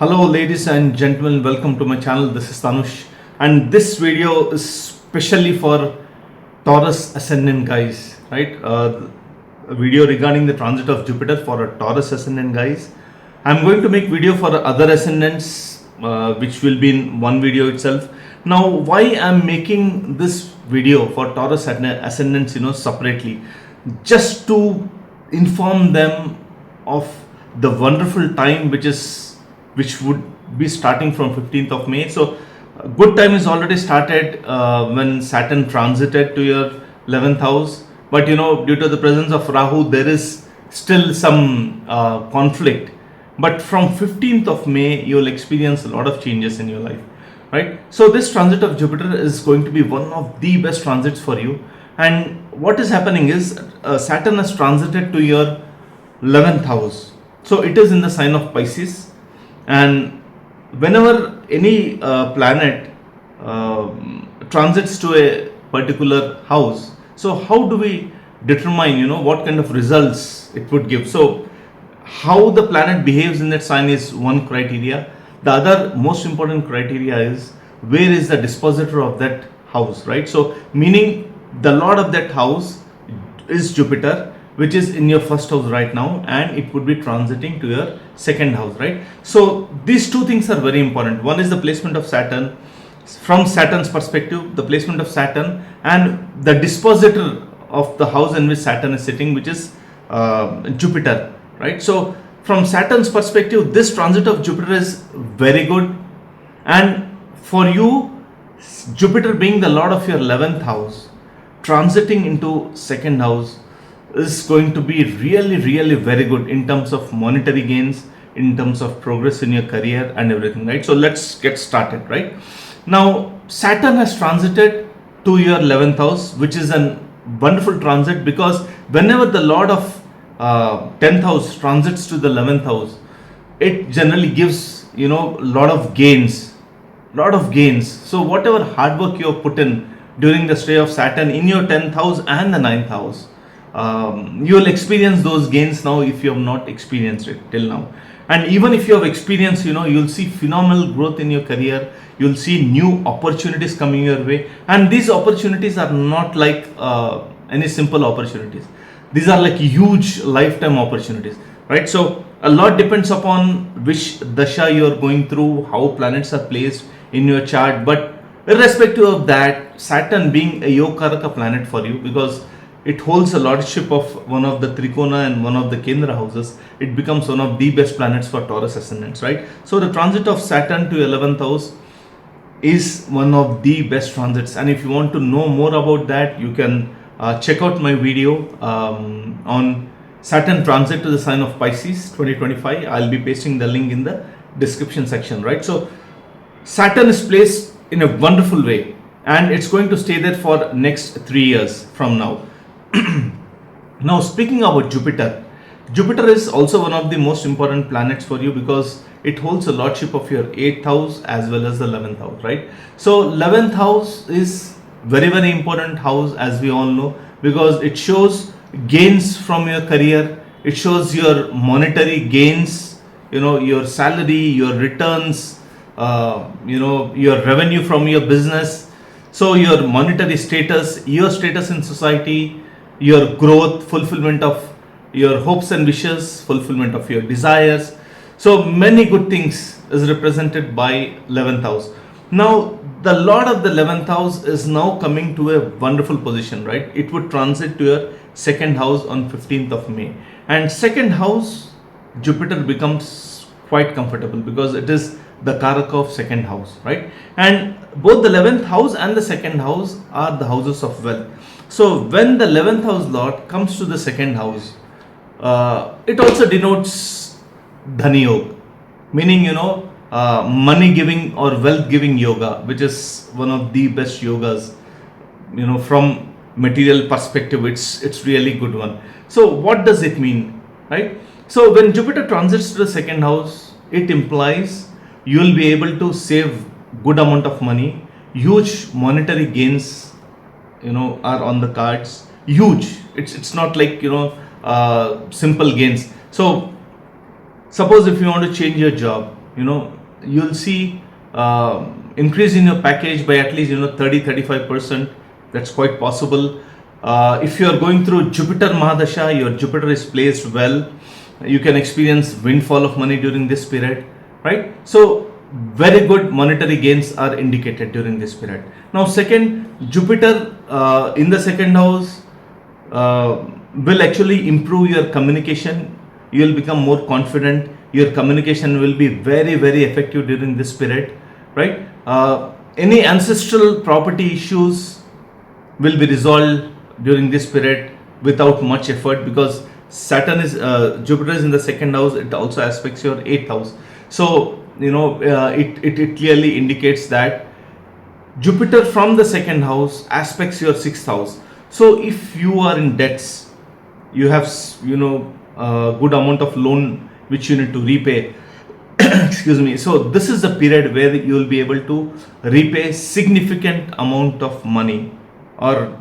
Hello ladies and gentlemen, welcome to my channel. This is Tanush and this video is specially for Taurus Ascendant guys, right? A video regarding the transit of Jupiter for a Taurus Ascendant guys. I'm going to make video for other ascendants which will be in one video itself. Now why I'm making this video for Taurus Ascendants separately, just to inform them of the wonderful time which would be starting from 15th of May. So good time is already started when Saturn transited to your 11th house, but due to the presence of Rahu there is still some conflict, but from 15th of May you will experience a lot of changes in your life, right? So this transit of Jupiter is going to be one of the best transits for you. And what is happening is Saturn has transited to your 11th house, so it is in the sign of Pisces. And whenever any planet transits to a particular house, so how do we determine what kind of results it would give? So how the planet behaves in that sign is one criteria. The other most important criteria is where is the dispositor of that house, right? So meaning the lord of that house is Jupiter, which is in your first house right now, and it would be transiting to your second house, right? So these two things are very important. One is the placement of Saturn. From Saturn's perspective, the placement of Saturn and the dispositor of the house in which Saturn is sitting, which is Jupiter, right? So from Saturn's perspective, this transit of Jupiter is very good. And for you, Jupiter being the lord of your 11th house, transiting into second house is going to be really very good in terms of monetary gains, in terms of progress in your career and everything, right? So let's get started. Right now Saturn has transited to your 11th house, which is a wonderful transit, because whenever the lord of 10th house transits to the 11th house, it generally gives lot of gains. So whatever hard work you have put in during the stay of Saturn in your 10th house and the 9th house, you will experience those gains now if you have not experienced it till now. And even if you have experienced, you'll see phenomenal growth in your career. You'll see new opportunities coming your way, and these opportunities are not like any simple opportunities. These are like huge lifetime opportunities, right? So a lot depends upon which dasha you are going through, how planets are placed in your chart. But irrespective of that, Saturn being a Yogaraka planet for you, because it holds a lordship of one of the Trikona and one of the Kendra houses, it becomes one of the best planets for Taurus Ascendants, right? So the transit of Saturn to 11th house is one of the best transits. And if you want to know more about that, you can check out my video on Saturn transit to the sign of Pisces 2025. I'll be pasting the link in the description section, right? So Saturn is placed in a wonderful way, and it's going to stay there for next 3 years from now. Now speaking about Jupiter is also one of the most important planets for you, because it holds a lordship of your 8th house as well as the 11th house, right? So 11th house is very important house, as we all know, because it shows gains from your career. It shows your monetary gains, your salary, your returns, your revenue from your business. So your monetary status, your status in society, your growth, fulfillment of your hopes and wishes, fulfillment of your desires. So many good things is represented by 11th house. Now the lord of the 11th house is now coming to a wonderful position, right? It would transit to your second house on 15th of May. And second house, Jupiter becomes quite comfortable because it is the Karaka of second house, right? And both the 11th house and the second house are the houses of wealth. So when the 11th house lord comes to the second house, it also denotes Dhani Yoga, meaning money giving or wealth giving yoga, which is one of the best yogas. From material perspective, it's really good one. So what does it mean, right? So when Jupiter transits to the second house, it implies you will be able to save good amount of money. Huge monetary gains are on the cards. Huge. It's not like simple gains. So suppose if you want to change your job, you'll see increase in your package by at least 30-35%. That's quite possible. If you are going through Jupiter Mahadasha, your Jupiter is placed well, you can experience windfall of money during this period, right? So very good monetary gains are indicated during this period. Now second, Jupiter in the second house will actually improve your communication. You will become more confident. Your communication will be very, very effective during this period, right? Any ancestral property issues will be resolved during this period without much effort, because Saturn is Jupiter is in the second house. It also aspects your eighth house. So it clearly indicates that Jupiter from the second house aspects your sixth house. So if you are in debts, you have a good amount of loan which you need to repay. Excuse me. So this is the period where you will be able to repay significant amount of money, or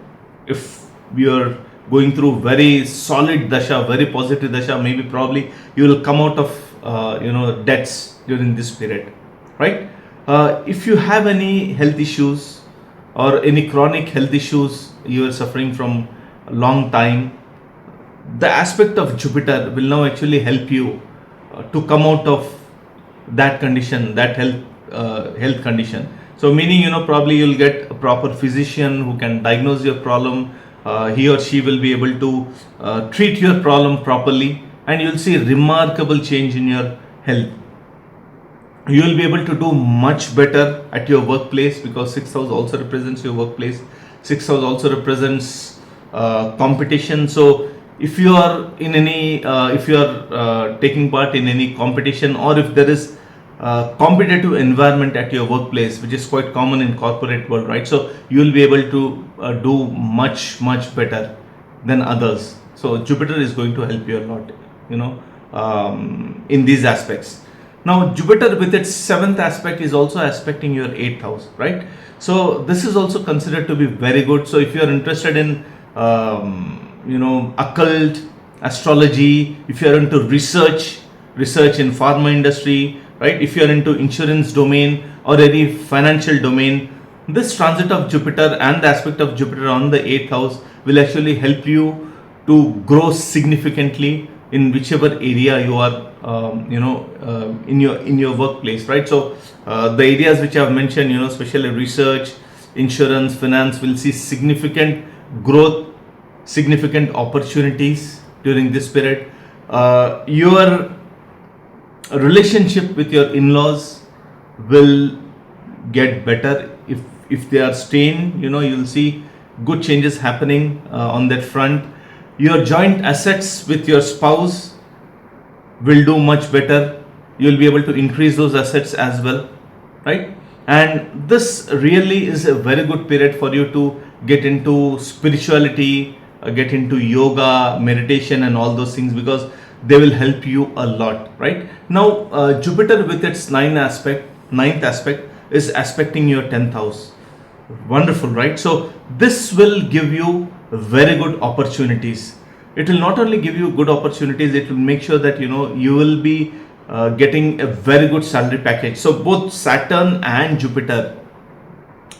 if you are going through very solid dasha, very positive dasha, maybe probably you will come out of debts during this period, right? If you have any health issues or any chronic health issues you are suffering from a long time, the aspect of Jupiter will now actually help you to come out of that condition, that health condition. So meaning, probably you'll get a proper physician who can diagnose your problem. He or she will be able to treat your problem properly, and you'll see remarkable change in your health. You will be able to do much better at your workplace, because sixth house also represents your workplace. Sixth house also represents competition. So if you are in any if you are taking part in any competition, or if there is competitive environment at your workplace, which is quite common in corporate world, right? So you will be able to do much better than others. So Jupiter is going to help you a lot, in these aspects. Now Jupiter with its seventh aspect is also aspecting your eighth house, right? So this is also considered to be very good. So if you are interested in occult, astrology, if you are into research in pharma industry, right? If you are into insurance domain or any financial domain, this transit of Jupiter and the aspect of Jupiter on the eighth house will actually help you to grow significantly in whichever area you are, in your workplace, right? So the areas which I have mentioned, especially research, insurance, finance, will see significant growth, significant opportunities during this period. Your relationship with your in-laws will get better. If they are strained, you'll see good changes happening on that front. Your joint assets with your spouse will do much better. You'll be able to increase those assets as well, right? And this really is a very good period for you to get into spirituality, get into yoga, meditation, and all those things, because they will help you a lot, right? Now Jupiter with its ninth aspect is aspecting your 10th house. Wonderful, right? So this will give you very good opportunities. It will not only give you good opportunities, it will make sure that you will be getting a very good salary package. So both Saturn and Jupiter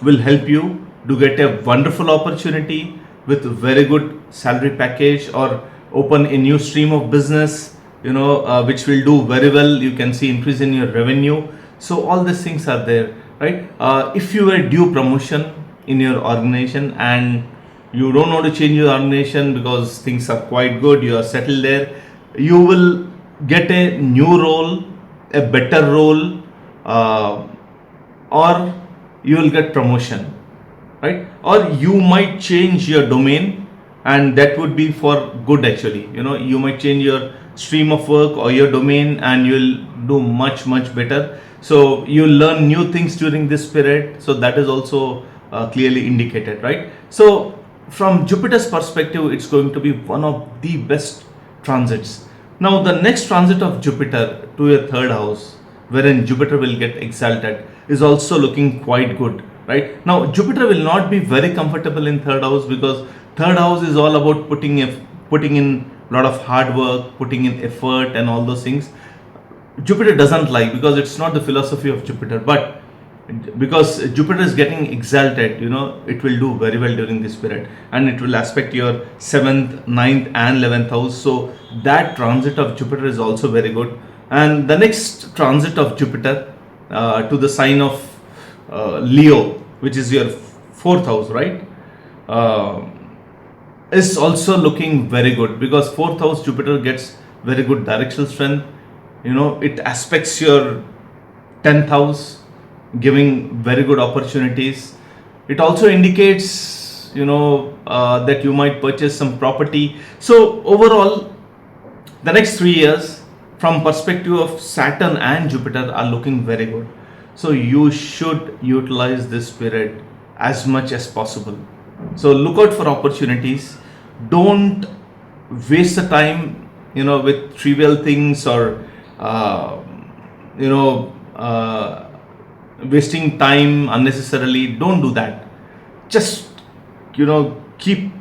will help you to get a wonderful opportunity with very good salary package, or open a new stream of business, which will do very well. You can see increase in your revenue. So all these things are there, right? If you were due promotion in your organization and you don't want to change your organization because things are quite good, you are settled there, you will get a new role, a better role, or you will get promotion, right? Or you might change your domain, and that would be for good actually. You might change your stream of work or your domain, and you'll do much better. So you learn new things during this period. So that is also clearly indicated, right? So from Jupiter's perspective, it's going to be one of the best transits. Now the next transit of Jupiter to your third house, wherein Jupiter will get exalted, is also looking quite good, right? Now Jupiter will not be very comfortable in third house, because third house is all about putting in a lot of hard work, putting in effort and all those things. Jupiter doesn't lie, because it's not the philosophy of Jupiter, but because Jupiter is getting exalted, it will do very well during this period, and it will aspect your 7th, 9th and 11th house. So that transit of Jupiter is also very good. And the next transit of Jupiter to the sign of Leo, which is your 4th house, right, is also looking very good, because 4th house Jupiter gets very good directional strength. It aspects your 10th house, giving very good opportunities. It also indicates that you might purchase some property. So overall, the next 3 years from perspective of Saturn and Jupiter are looking very good. So you should utilize this period as much as possible. So look out for opportunities. Don't waste the time with trivial things, or wasting time unnecessarily. Don't do that. Just keep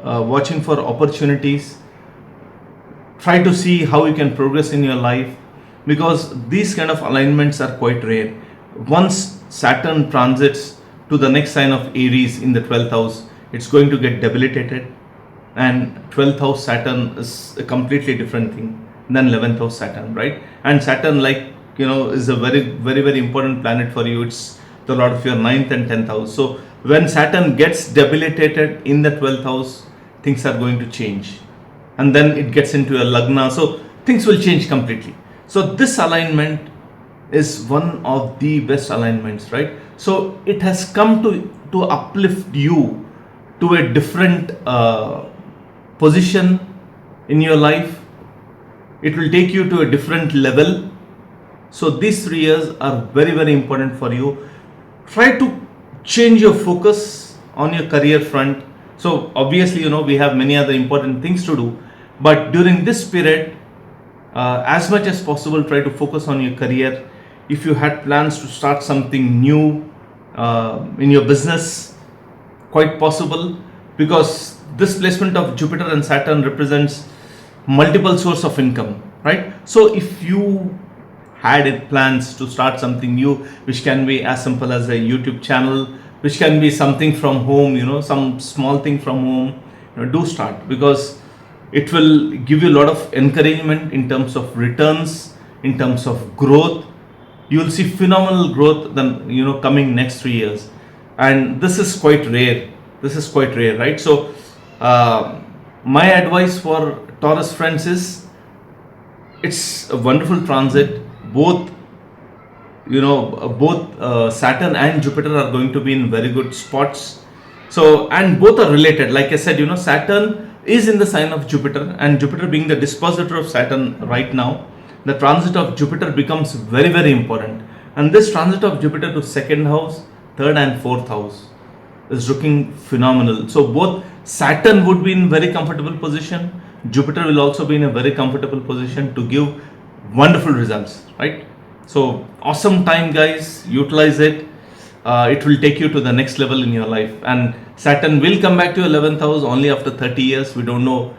watching for opportunities. Try to see how you can progress in your life, because these kind of alignments are quite rare. Once Saturn transits to the next sign of Aries in the 12th house, it's going to get debilitated, and 12th house Saturn is a completely different thing than 11th house Saturn, right? And Saturn, is a very, very, very important planet for you. It's the lord of your 9th and 10th house. So when Saturn gets debilitated in the 12th house, things are going to change, and then it gets into a Lagna, so things will change completely. So this alignment is one of the best alignments, right? So it has come to uplift you to a different position in your life. It will take you to a different level. So these 3 years are very, very important for you. Try to change your focus on your career front. So obviously, we have many other important things to do, but during this period, as much as possible, try to focus on your career. If you had plans to start something new in your business, quite possible, because this placement of Jupiter and Saturn represents multiple source of income, right? So if you had plans to start something new, which can be as simple as a YouTube channel, which can be something from home, some small thing from home, do start, because it will give you a lot of encouragement in terms of returns, in terms of growth. You will see phenomenal growth then coming next 3 years, and this is quite rare. Right? So my advice for Taurus friends is, it's a wonderful transit. Both Saturn and Jupiter are going to be in very good spots. So, and both are related. Like I said, Saturn is in the sign of Jupiter, and Jupiter being the dispositor of Saturn right now, the transit of Jupiter becomes very, very important. And this transit of Jupiter to 2nd house, 3rd and 4th house is looking phenomenal. So both Saturn would be in very comfortable position. Jupiter will also be in a very comfortable position to give wonderful results, right? So awesome time, guys. Utilize it. It will take you to the next level in your life. And Saturn will come back to 11th house only after 30 years. We don't know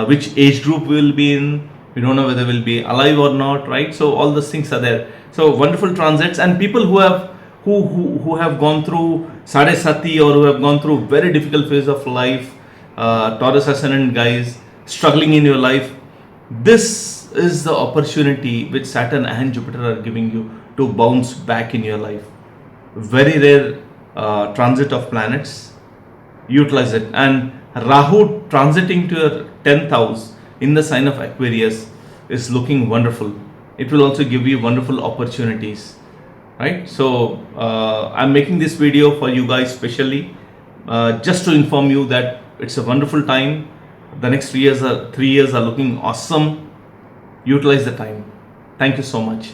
which age group we will be in. We don't know whether we'll be alive or not, right? So all those things are there. So wonderful transits, and people who have gone through Sade Sati, or who have gone through very difficult phase of life, Taurus Ascendant guys, struggling in your life, this is the opportunity which Saturn and Jupiter are giving you to bounce back in your life. Very rare transit of planets. Utilize it. And Rahu transiting to your 10th house in the sign of Aquarius is looking wonderful. It will also give you wonderful opportunities, right? So I'm making this video for you guys specially, just to inform you that it's a wonderful time. The next 3 years are looking awesome. Utilize the time. Thank you so much.